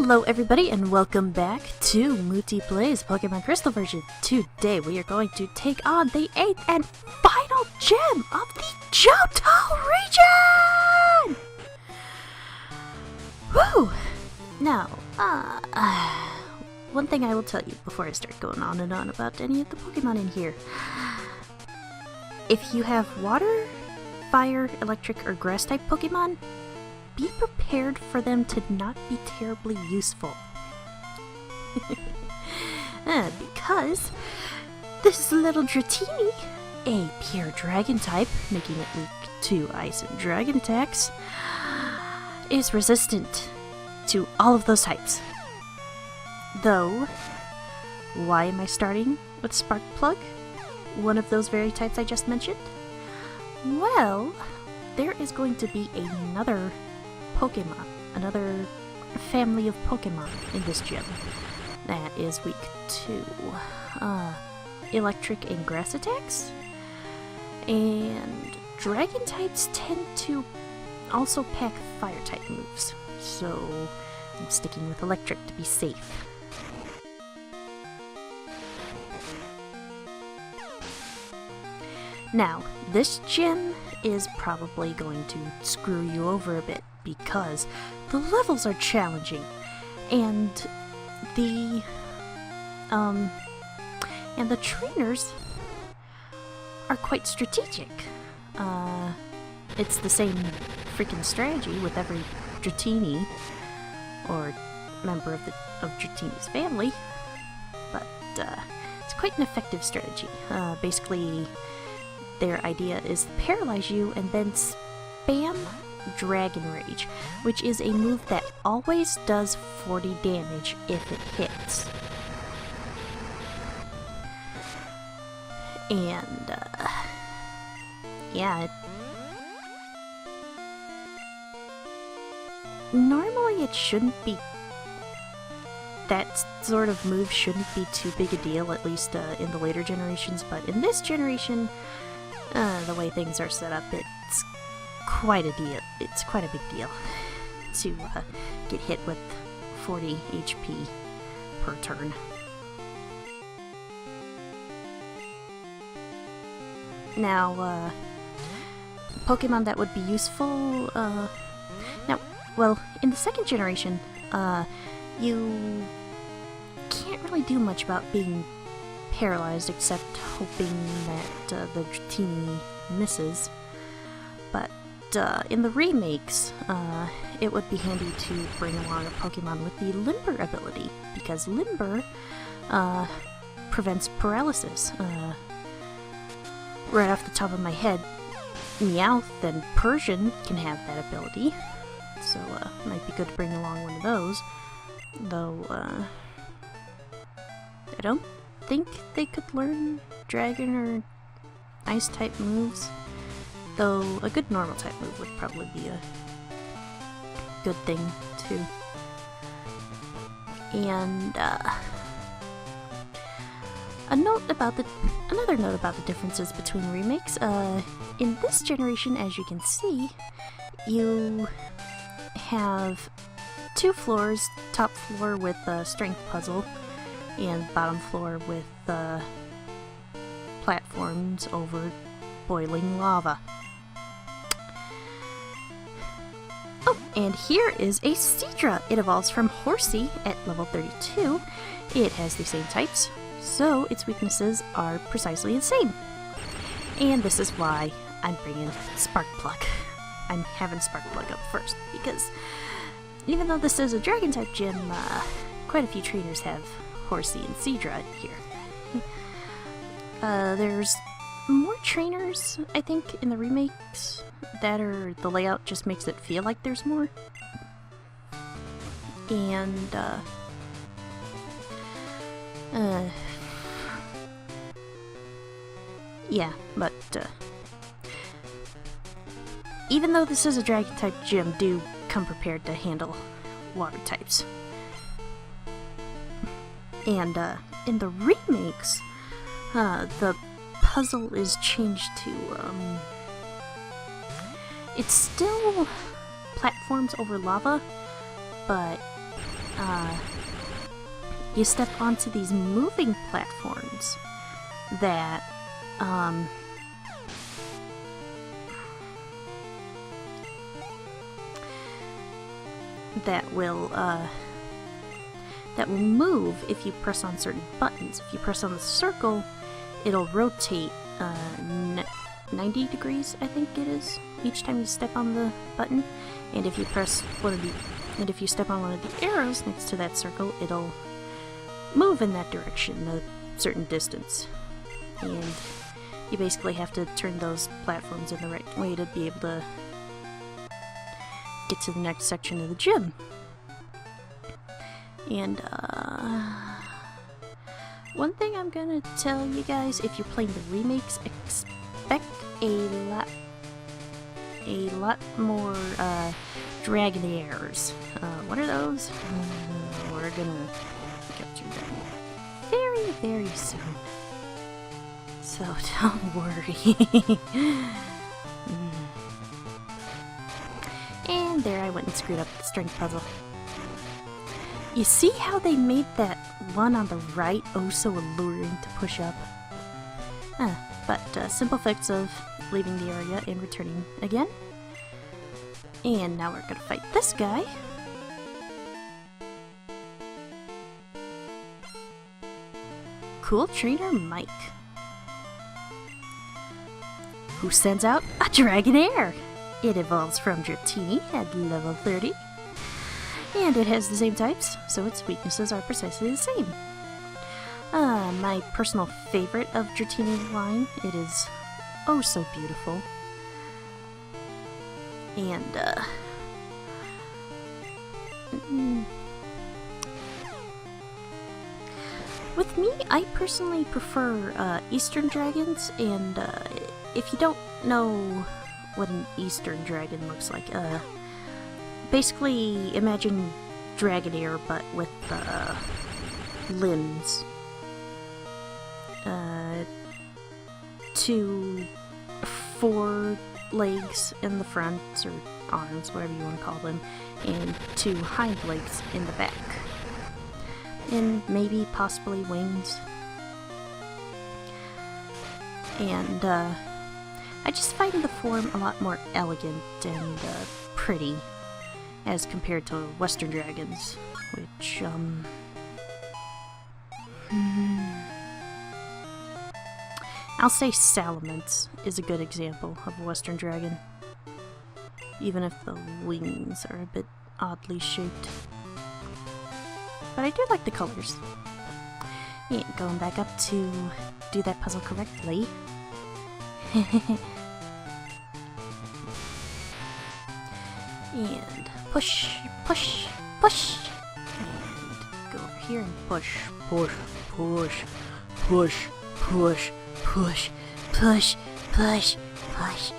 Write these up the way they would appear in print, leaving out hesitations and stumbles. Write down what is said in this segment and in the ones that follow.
Hello everybody and welcome back to Mutti Plays Pokemon Crystal version. Today we are going to take on the 8th and final gym of the Johto region! Woo! Now, one thing I will tell you before I start going on and on about any of the Pokemon in here. If you have water, fire, electric, or grass type Pokemon, be prepared for them to not be terribly useful. Because this little Dratini, a pure dragon type, making it weak to ice and dragon attacks, is resistant to all of those types. Though, why am I starting with Sparkplug? One of those very types I just mentioned? Well, there is going to be another Pokemon, another family of Pokemon in this gym that is weak to electric and grass attacks, and dragon types tend to also pack fire type moves, so I'm sticking with electric to be safe. Now, this gym is probably going to screw you over a bit because the levels are challenging, and the trainers are quite strategic. It's the same freaking strategy with every Dratini or member of Dratini's family, but it's quite an effective strategy. Basically, their idea is to paralyze you and then spam Dragon Rage, which is a move that always does 40 damage if it hits. And, yeah, normally it shouldn't be, that sort of move shouldn't be too big a deal, at least in the later generations, but in this generation, the way things are set up, it's quite a deal. It's quite a big deal to get hit with 40 HP per turn. Now, Pokemon that would be useful, well, in the second generation, you can't really do much about being paralyzed except hoping that the Dratini misses. But in the remakes, it would be handy to bring along a Pokemon with the Limber ability, because Limber prevents paralysis. Right off the top of my head, Meowth and Persian can have that ability, so it might be good to bring along one of those. Though, I don't think they could learn Dragon or Ice-type moves. Though a good normal type move would probably be a good thing too. And another note about the differences between remakes. In this generation, as you can see, you have two floors: top floor with a strength puzzle, and bottom floor with platforms over boiling lava. Oh, and here is a Seadra. It evolves from Horsey at level 32. It has the same types, so its weaknesses are precisely the same. And this is why I'm bringing Sparkplug. I'm having Sparkplug up first, because even though this is a Dragon-type gym, quite a few trainers have Horsey and Seadra here. There's more trainers, I think, in the remakes that the layout just makes it feel like there's more. And, yeah, but, even though this is a Dragon-type gym, do come prepared to handle water types. And, in the remakes, the puzzle is changed to, it's still platforms over lava, but you step onto these moving platforms that that will move if you press on certain buttons. If you press on the circle, it'll rotate 90 degrees, I think it is, each time you step on the button. And if you press if you step on one of the arrows next to that circle, it'll move in that direction a certain distance. And you basically have to turn those platforms in the right way to be able to get to the next section of the gym. And one thing I'm gonna tell you guys, if you're playing the remakes, expect a lot more Dragonaires. What are those? We're gonna get to them very, very soon. So don't worry. And there I went and screwed up the strength puzzle. You see how they made that one on the right oh so alluring to push up? But simple fix of leaving the area and returning again. And now we're gonna fight this guy. Cool Trainer Mike, who sends out a Dragonair. It evolves from Dratini at level 30, and it has the same types, so its weaknesses are precisely the same. My personal favorite of Dratini's line. It is oh so beautiful. And with me, I personally prefer Eastern dragons, and if you don't know what an Eastern dragon looks like, basically imagine Dragonair but with limbs. 2 4 legs in the front, or arms, whatever you want to call them, and 2 hind legs in the back. And maybe possibly wings. And I just find the form a lot more elegant and pretty as compared to Western dragons, which I'll say Salamence is a good example of a Western dragon, even if the wings are a bit oddly shaped. But I do like the colors. And going back up to do that puzzle correctly. And push, push, push. And go over here and push, push, push, push, push, push, push, push, push,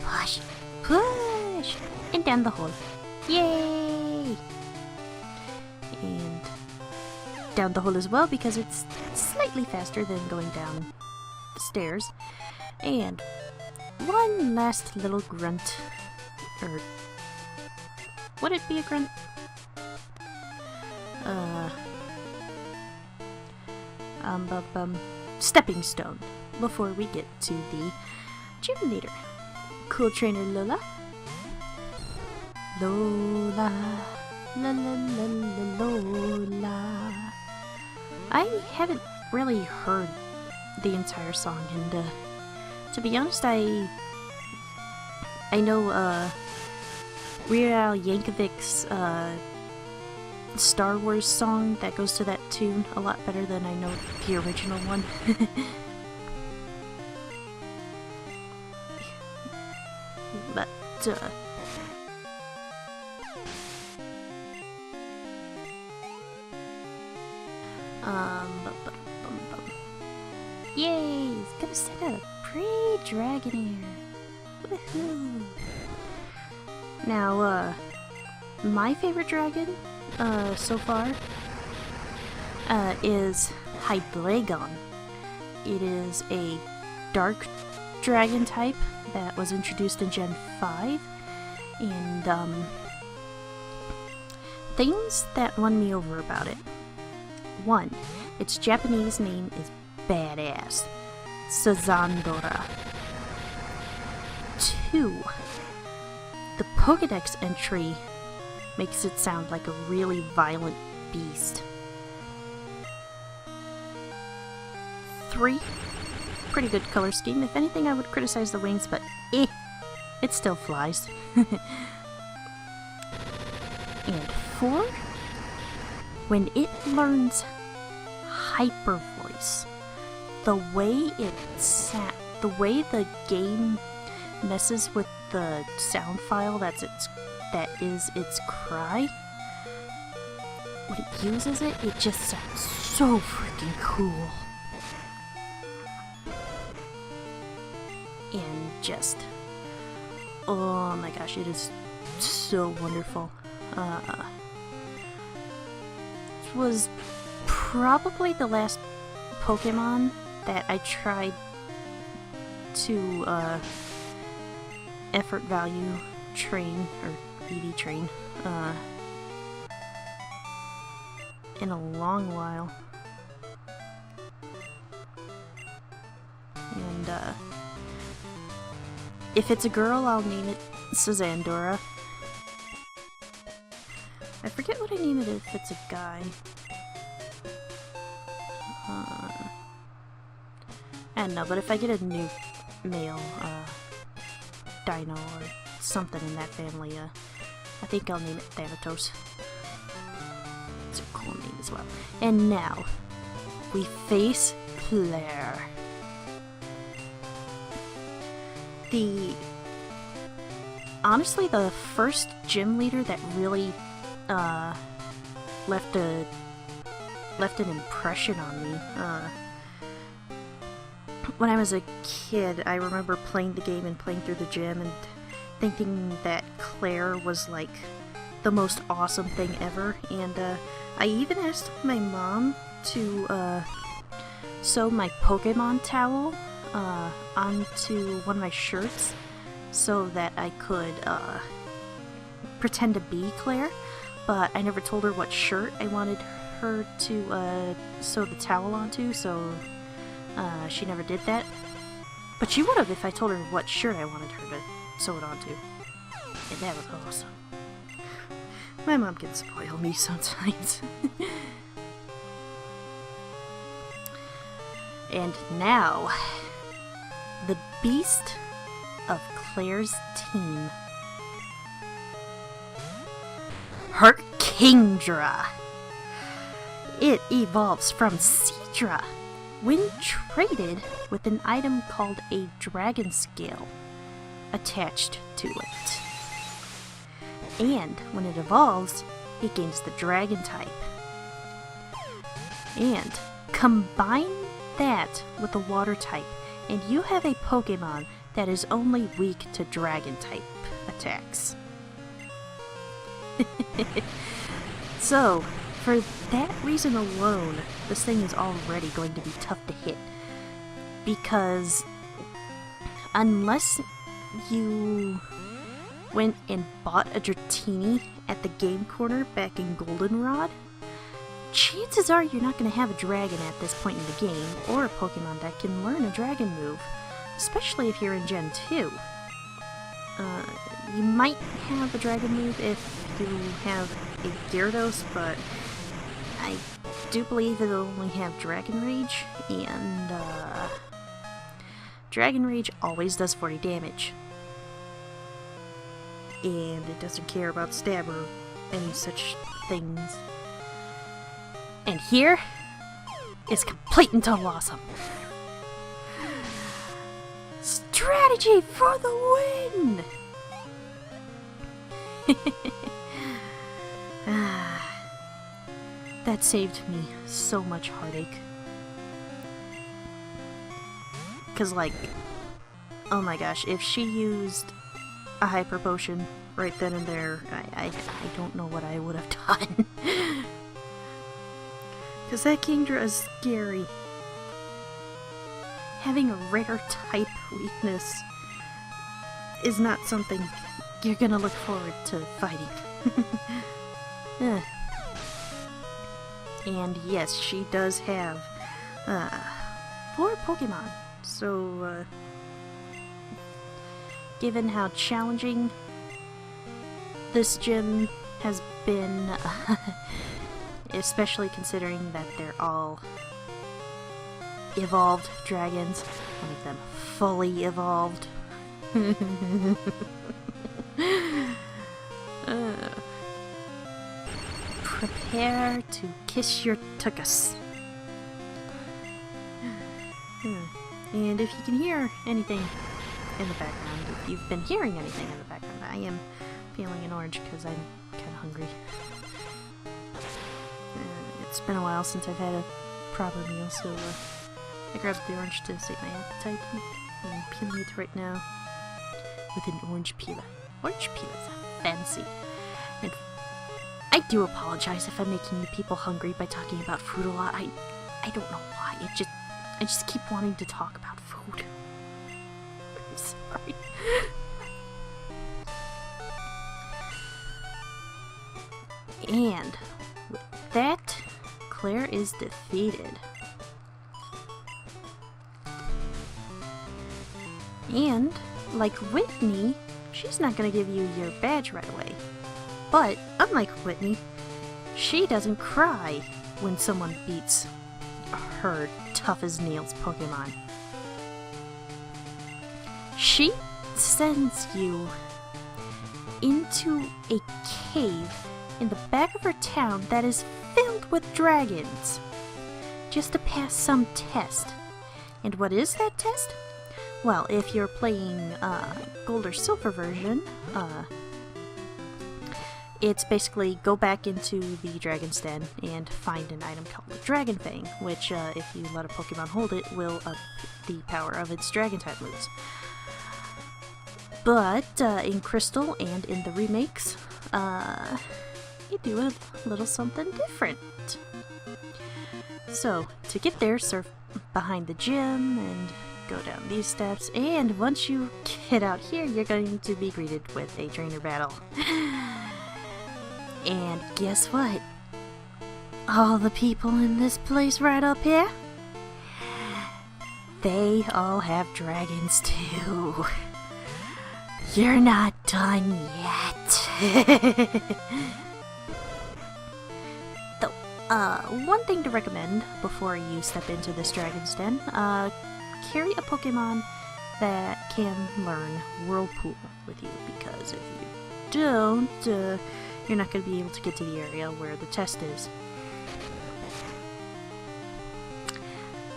push, push. And down the hole. Yay! And down the hole as well, because it's slightly faster than going down the stairs. And one last little grunt, or would it be a grunt? Stepping stone before we get to the gym leader. Cool Trainer Lola. Lola. La la la la Lola. I haven't really heard the entire song, and to be honest, I know Weird Al Yankovic's Star Wars song that goes to that tune a lot better than I know the original one. But yay! It's gonna send out a pretty Dragonair. Woohoo! Now, my favorite dragon, so far, is Hyblagon. It is a dark dragon type that was introduced in Gen 5, and things that won me over about it. 1. Its Japanese name is badass. Sazandora. 2. The Pokédex entry makes it sound like a really violent beast. 3. Pretty good color scheme. If anything, I would criticize the wings, but it still flies. And 4. When it learns Hyper Voice, the way the game messes with the sound file that is its cry, when it uses it, it just sounds so freaking cool. And just, oh my gosh, it is so wonderful. It was probably the last Pokemon that I tried to effort value train, or EV train, in a long while. And if it's a girl, I'll name it Sazandora. I forget what I name it if it's a guy. I don't know, but if I get a new male dino or something in that family, I think I'll name it Thanatos. It's a cool name as well. And now, we face Clair. Honestly, the first gym leader that really left an impression on me. When I was a kid, I remember playing the game and playing through the gym and thinking that Clair was like the most awesome thing ever. And I even asked my mom to sew my Pokemon towel onto one of my shirts so that I could pretend to be Clair, but I never told her what shirt I wanted her to sew the towel onto, so she never did that. But she would have if I told her what shirt I wanted her to sew it onto. And that was awesome. My mom can spoil me sometimes. And now, the beast of Clair's team. Her Kingdra. It evolves from Seadra when traded with an item called a Dragon Scale attached to it. And when it evolves, it gains the Dragon type. And combine that with the Water type, and you have a Pokemon that is only weak to Dragon type attacks. So, for that reason alone, this thing is already going to be tough to hit. Because unless you went and bought a Dratini at the game corner back in Goldenrod, chances are you're not going to have a dragon at this point in the game, or a Pokemon that can learn a dragon move, especially if you're in Gen 2. You might have a dragon move if you have a Gyarados, but I do believe it'll only have Dragon Rage, and Dragon Rage always does 40 damage. And it doesn't care about stab or any such things. And here is complete and total awesome. Strategy for the win! That saved me so much heartache. Cause like, oh my gosh, if she used a Hyper Potion right then and there, I don't know what I would have done. Cause that Kingdra is scary. Having a rare type weakness is not something you're gonna look forward to fighting. And yes, she does have 4 Pokemon. So, given how challenging this gym has been, especially considering that they're all evolved dragons, one of them fully evolved. Prepare to kiss your tuchus. And if you can hear anything in the background, if you've been hearing anything in the background, I am peeling an orange because I'm kind of hungry. It's been a while since I've had a proper meal, so I grabbed the orange to sate my appetite. I'm peeling it right now with an orange peeler. Orange peelers are fancy. And I do apologize if I'm making you people hungry by talking about food a lot. I don't know why. I just keep wanting to talk about food. I'm sorry. And with that, Claire is defeated. And, like Whitney, she's not gonna give you your badge right away. But, unlike Whitney, she doesn't cry when someone beats her tough-as-nails Pokemon. She sends you into a cave in the back of her town that is filled with dragons, just to pass some test. And what is that test? Well, if you're playing Gold or Silver version, it's basically go back into the Dragon's Den and find an item called the Dragon Fang, which, if you let a Pokemon hold it, will up the power of its Dragon-type moves. But in Crystal and in the remakes, you do a little something different. So, to get there, surf behind the gym and go down these steps, and once you get out here, you're going to be greeted with a trainer battle. And guess what? All the people in this place right up here, they all have dragons too. You're not done yet. Though, one thing to recommend before you step into this Dragon's Den, carry a Pokemon that can learn Whirlpool with you, because if you don't, you're not going to be able to get to the area where the test is.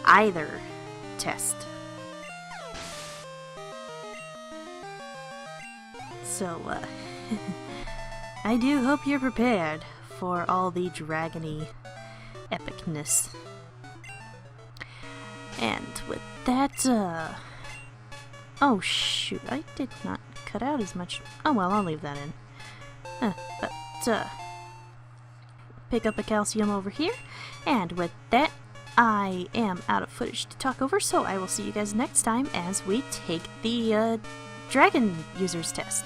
Either test. So, I do hope you're prepared for all the dragony epicness. And with that, oh shoot, I did not cut out as much. Oh well, I'll leave that in. But, pick up a calcium over here, and with that, I am out of footage to talk over, so I will see you guys next time as we take the, Dragon Users Test.